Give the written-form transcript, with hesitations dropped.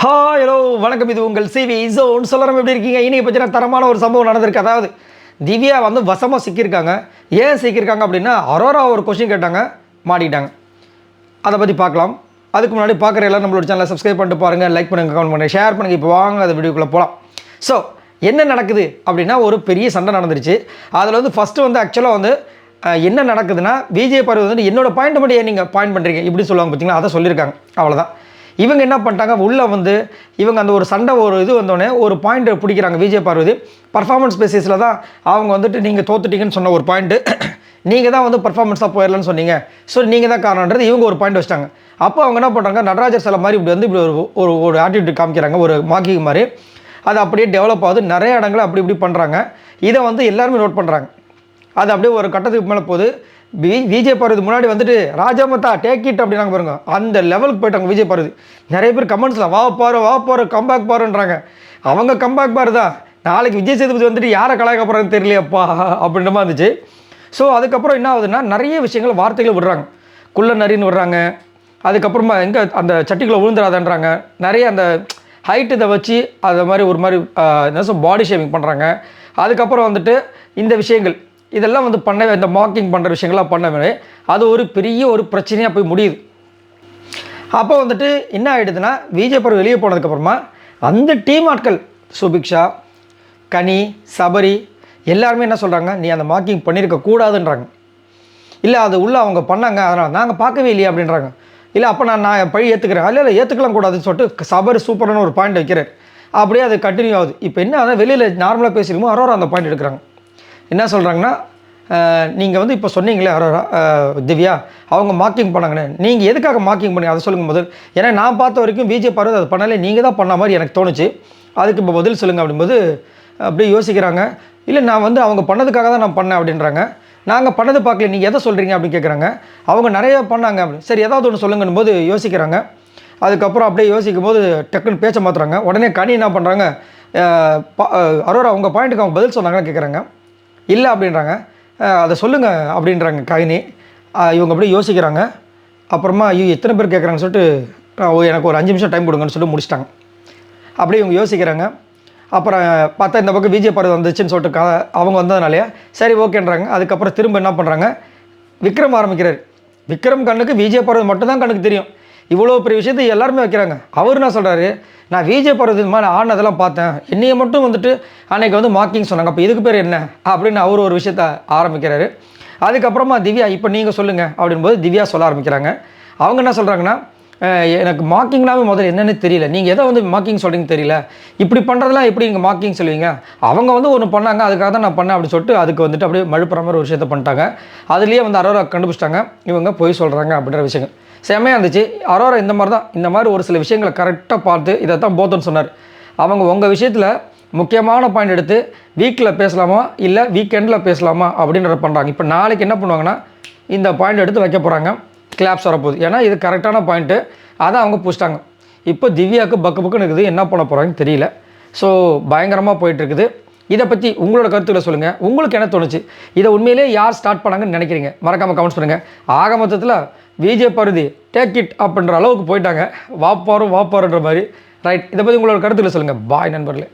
Hi hello வணக்கம். இது உங்கள் சிவி ஜோன். சொல்லலாம் எப்படி இருக்கீங்க? இன்றைக்கி பற்றின தரமான ஒரு சம்பவம் நடந்திருக்கு. அதாவது திவ்யா வந்து வசமாக சிக்கியிருக்காங்க. ஏன் சிக்கியிருக்காங்க அப்படின்னா, அரோரா ஒரு கொஸ்டின் கேட்டாங்க, மாட்டிக்கிட்டாங்க. அதை பற்றி பார்க்கலாம். அதுக்கு முன்னாடி பார்க்குற எல்லாம் நம்மளோட சேனலை சப்ஸ்கிரைப் பண்ணிட்டு பாருங்கள், லைக் பண்ணுங்கள், கமெண்ட் பண்ணுங்கள், ஷேர் பண்ணுங்கள். இப்போ வாங்க அந்த வீடியோக்குள்ளே போகலாம். ஸோ என்ன நடக்குது அப்படின்னா, ஒரு பெரிய சண்டை நடந்துருச்சு. அதில் வந்து ஃபஸ்ட்டு வந்து ஆக்சுவலாக வந்து என்ன நடக்குதுன்னா, விஜய் பார்வதி வந்து என்னோடய பாயிண்ட் மட்டும் ஏன் நீங்கள் பாயிண்ட் பண்ணுறீங்க இப்படி சொல்லுவாங்க பார்த்தீங்களா, அதை சொல்லியிருக்காங்க. அவ்வளோதான். இவங்க என்ன பண்ணிட்டாங்க, உள்ளே வந்து இவங்க அந்த ஒரு சண்டை ஒரு இது வந்தோடனே ஒரு பாயிண்ட் பிடிக்கிறாங்க. விஜய் பார்வதி பர்ஃபார்மன்ஸ் பேசிஸில் தான் அவங்க வந்துட்டு நீங்கள் தோத்துட்டீங்கன்னு சொன்ன ஒரு பாயிண்ட்டு, நீங்கள் தான் வந்து பர்ஃபார்மன்ஸாக போயிடலன்னு சொன்னீங்க, ஸோ நீங்கள் தான் காரணன்றது இவங்க ஒரு பாயிண்ட் வச்சிட்டாங்க. அப்போ அவங்க என்ன பண்ணுறாங்க, நடராஜர் சிலை மாதிரி இப்படி வந்து இப்படி ஒரு ஆட்டிடியூட் காமிக்கிறாங்க, ஒரு மாக்கிங் மாதிரி. அது அப்படியே டெவலப் ஆகுது. நிறைய இடங்களை அப்படி இப்படி பண்ணுறாங்க. இதை வந்து எல்லாருமே நோட் பண்ணுறாங்க. அது அப்படியே ஒரு கட்டத்துக்கு மேலே போகுது. விஜய் பார்வதி முன்னாடி வந்துட்டு ராஜாமத்தா டேக் இட் அப்படின்னாங்க பாருங்க, அந்த லெவலுக்கு போயிட்டாங்க விஜய் பார்வதி. நிறைய பேர் கமெண்ட்ஸில் வா பாரு கம்பேக் பாருன்றாங்க. அவங்க கம்பேக் பாரு தான். நாளைக்கு விஜய் சேதுபதி வந்துட்டு யாரை கலாய்க்க போகிறான்னு தெரியலையப்பா அப்படின்ற மாதிரி இருந்துச்சு. ஸோ அதுக்கப்புறம் என்ன ஆகுதுன்னா, நிறைய விஷயங்கள் வார்த்தைகளை விடுறாங்க. குள்ள நரின்னு விடுறாங்க. அதுக்கப்புறமா எங்கே அந்த சட்டிக்குள்ளே விழுந்துடாதன்றாங்க. நிறைய அந்த ஹைட் இதை வச்சு அதை மாதிரி ஒரு மாதிரி என்ன பாடி ஷேவிங் பண்ணுறாங்க. அதுக்கப்புறம் வந்துட்டு இந்த விஷயங்கள் இதெல்லாம் வந்து இந்த மார்க்கிங் பண்ணுற விஷயங்கள்லாம் பண்ணவே அது ஒரு பெரிய ஒரு பிரச்சனையாக போய் முடியுது. அப்போ வந்துட்டு என்ன ஆகிடுதுன்னா, விஜய் பார்வதி வெளியே போனதுக்கப்புறமா அந்த டீம் ஆட்கள் சுபிக்ஷா, கனி, சபரி எல்லாருமே என்ன சொல்கிறாங்க, நீ அந்த மார்க்கிங் பண்ணியிருக்க கூடாதுன்றாங்க. இல்லை அது உள்ளே அவங்க பண்ணாங்க, அதனால் நாங்கள் பார்க்கவே இல்லையா அப்படின்றாங்க. இல்லை அப்போ நான் பழி ஏற்றுக்கிறேன். இல்லை ஏற்றுக்கலாம் கூடாதுன்னு சொல்லிட்டு சபரி சூப்பரான ஒரு பாயிண்ட் வைக்கிறார். அப்படியே அது கண்டினியூ ஆகுது. இப்போ என்ன ஆகுது, வெளியில் நார்மலாக பேசியிருக்கோம், அரோரா அந்த பாயிண்ட் எடுக்கிறாங்க. என்ன சொல்கிறாங்கன்னா, நீங்கள் வந்து இப்போ சொன்னீங்களே அரோரா திவ்யா அவங்க மார்க்கிங் பண்ணாங்கன்னு, நீங்கள் எதுக்காக மார்க்கிங் பண்ணி அதை சொல்லுங்கள் முதல். ஏன்னா நான் பார்த்த வரைக்கும் விஜய் பார்வதி அதை பண்ணாலே நீங்கள் தான் பண்ண மாதிரி எனக்கு தோணுச்சு. அதுக்கு இப்போ பதில் சொல்லுங்கள் அப்படின்போது அப்படியே யோசிக்கிறாங்க. இல்லை நான் வந்து அவங்க பண்ணதுக்காக தான் நான் பண்ணேன் அப்படின்றாங்க. நாங்கள் பண்ணது பார்க்கல, நீங்கள் எதை சொல்கிறீங்க அப்படின்னு கேட்குறாங்க. அவங்க நிறைய பண்ணாங்க அப்படின்னு. சரி ஏதாவது ஒன்று சொல்லுங்கன்னு போது யோசிக்கிறாங்க. அதுக்கப்புறம் அப்படியே யோசிக்கும் போது டக்குன்னு பேச்சை மாற்றுறாங்க. உடனே கனி என்ன பண்ணுறாங்க, அரோரா உங்கள் பாயிண்ட்டுக்கு அவங்க பதில் சொன்னாங்கன்னு கேட்குறாங்க. இல்லை அப்படின்றாங்க. அதை சொல்லுங்கள் அப்படின்றாங்க கவினி. இவங்க அப்படியே யோசிக்கிறாங்க. அப்புறமா எத்தனை பேர் கேட்குறாங்கன்னு சொல்லிட்டு எனக்கு ஒரு 5 நிமிஷம் டைம் கொடுங்கன்னு சொல்லிட்டு முடிச்சிட்டாங்க. அப்படியே இவங்க யோசிக்கிறாங்க. அப்புறம் பார்த்தா இந்த பக்கம் விஜய் பார்வதி வந்துச்சுன்னு சொல்லிட்டு அவங்க வந்ததுனாலே சரி ஓகேன்றாங்க. அதுக்கப்புறம் திரும்ப என்ன பண்ணுறாங்க, விக்ரம் ஆரம்பிக்கிறார். விக்ரம் கண்ணுக்கு விஜய் பார்வதி மட்டும்தான் கண்ணுக்கு தெரியும். இவ்வளோ பெரிய விஷயத்தை எல்லாருமே வைக்கிறாங்க. அவர் என்ன சொல்கிறாரு, நான் விஜய் பார்வதி மாதிரி ஆனதெல்லாம் பார்த்தேன், என்னையை மட்டும் வந்துட்டு அன்றைக்கி வந்து மார்க்கிங் சொன்னாங்க, அப்போ இதுக்கு பேர் என்ன அப்படின்னு அவர் ஒரு விஷயத்த ஆரம்பிக்கிறாரு. அதுக்கப்புறமா திவ்யா இப்போ நீங்கள் சொல்லுங்கள் அப்படின்போது திவ்யா சொல்ல ஆரம்பிக்கிறாங்க. அவங்க என்ன சொல்கிறாங்கன்னா, எனக்கு மார்க்கிங்னாவே முதல்ல என்னென்னு தெரியல, நீங்கள் எதை வந்து மார்க்கிங் சொல்கிறீங்கன்னு தெரியல, இப்படி பண்ணுறதுலாம் எப்படி நீங்கள் மார்க்கிங் சொல்லுவீங்க, அவங்க வந்து ஒன்று பண்ணாங்க அதுக்காக தான் நான் பண்ணேன் அப்படின்னு சொல்லிட்டு அதுக்கு வந்துட்டு அப்படியே மழுப்புற மாதிரி ஒரு விஷயத்த பண்ணிட்டாங்க. அதுலேயே வந்து அரோரா கண்டுபிடிச்சிட்டாங்க இவங்க போய் சொல்கிறாங்க அப்படின்ற விஷயங்கள் செம்மையாக இருந்துச்சு. அரோரா இந்த மாதிரி தான், இந்த மாதிரி ஒரு சில விஷயங்களை கரெக்டாக பார்த்து இதை தான் போத்தன்னு சொன்னார். அவங்க உங்கள் விஷயத்தில் முக்கியமான பாயிண்ட் எடுத்து வீக்கில் பேசலாமா இல்லை வீக்கெண்டில் பேசலாமா அப்படின்றத பண்ணுறாங்க. இப்போ நாளைக்கு என்ன பண்ணுவாங்கன்னா, இந்த பாயிண்ட் எடுத்து வைக்க போகிறாங்க, கிளாப்ஸ் வரப்போகுது. ஏன்னா இது கரெக்டான பாயிண்ட்டு, அதை அவங்க பிடிச்சிட்டாங்க. இப்போ திவ்யாவுக்கு பக்குன்னு இருக்குது, என்ன பண்ண போகிறாங்கன்னு தெரியல. ஸோ பயங்கரமாக போயிட்டுருக்குது. இதை பற்றி உங்களோட கருத்துக்களை சொல்லுங்கள். உங்களுக்கு என்ன தோணுச்சு, இதை உண்மையிலே யார் ஸ்டார்ட் பண்ணாங்கன்னு நினைக்கிறீங்க, மறக்காமல் கமெண்ட்ஸ் பண்ணுங்கள். ஆக மொத்தத்தில் விஜய் பார்வதி டேக் இட் அப்படின்ற அளவுக்கு போயிட்டாங்க, வாப்பாருன்ற மாதிரி. ரைட், இதை பற்றி உங்களோட கருத்துக்களை சொல்லுங்கள். பாய் நண்பர்களே.